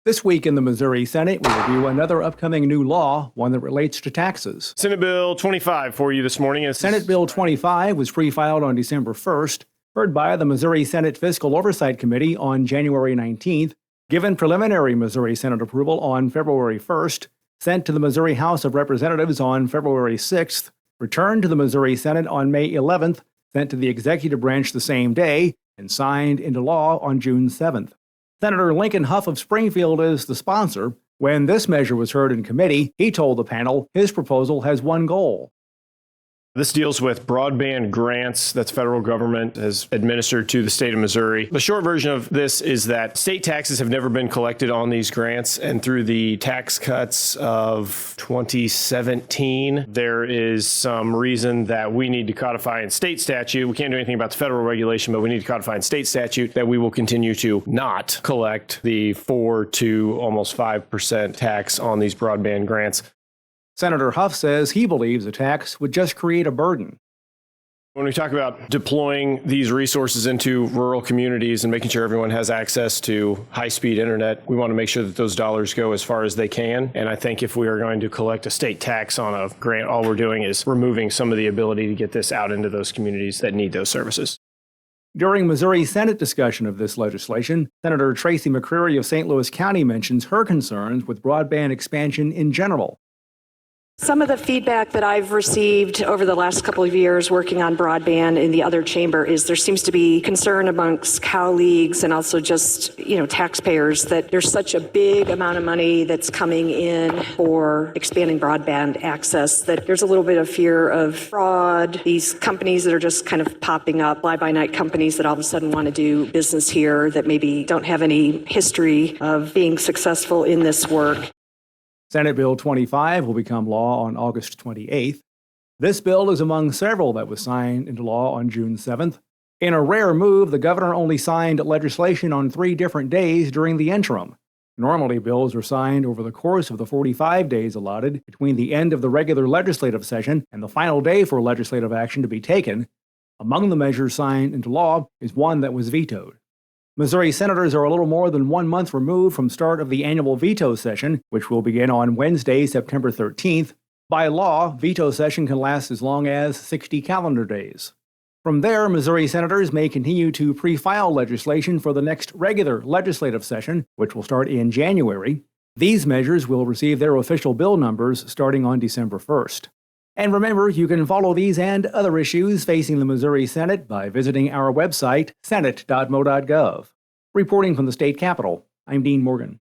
This week in the Missouri Senate, we review another upcoming new law, one that relates to taxes. Senate Bill 25 for you this morning. Senate Bill 25 was pre-filed on December 1st, heard by the Missouri Senate Fiscal Oversight Committee on January 19th, given preliminary Missouri Senate approval on February 1st, sent to the Missouri House of Representatives on February 6th, returned to the Missouri Senate on May 11th, sent to the executive branch the same day, and signed into law on June 7th. Senator Lincoln Hough of Springfield is the sponsor. When this measure was heard in committee, he told the panel his proposal has one goal. This deals with broadband grants that the federal government has administered to the state of Missouri. The short version of this is that state taxes have never been collected on these grants, and through the tax cuts of 2017, there is some reason that we need to codify in state statute. We can't do anything about the federal regulation, but we need to codify in state statute that we will continue to not collect the 4 to almost 5% tax on these broadband grants. Senator Hough says he believes a tax would just create a burden. When we talk about deploying these resources into rural communities and making sure everyone has access to high-speed internet, we want to make sure that those dollars go as far as they can. And I think if we are going to collect a state tax on a grant, all we're doing is removing some of the ability to get this out into those communities that need those services. During Missouri Senate discussion of this legislation, Senator Tracy McCreery of St. Louis County mentions her concerns with broadband expansion in general. Some of the feedback that I've received over the last couple of years working on broadband in the other chamber is there seems to be concern amongst colleagues and also just, taxpayers that there's such a big amount of money that's coming in for expanding broadband access that there's a little bit of fear of fraud. These companies that are just kind of popping up, fly-by-night companies that all of a sudden want to do business here that maybe don't have any history of being successful in this work. Senate Bill 25 will become law on August 28th. This bill is among several that was signed into law on June 7th. In a rare move, the governor only signed legislation on 3 different days during the interim. Normally, bills are signed over the course of the 45 days allotted between the end of the regular legislative session and the final day for legislative action to be taken. Among the measures signed into law is one that was vetoed. Missouri senators are a little more than 1 month removed from start of the annual veto session, which will begin on Wednesday, September 13th. By law, veto session can last as long as 60 calendar days. From there, Missouri senators may continue to pre-file legislation for the next regular legislative session, which will start in January. These measures will receive their official bill numbers starting on December 1st. And remember, you can follow these and other issues facing the Missouri Senate by visiting our website, senate.mo.gov. Reporting from the state capitol, I'm Dean Morgan.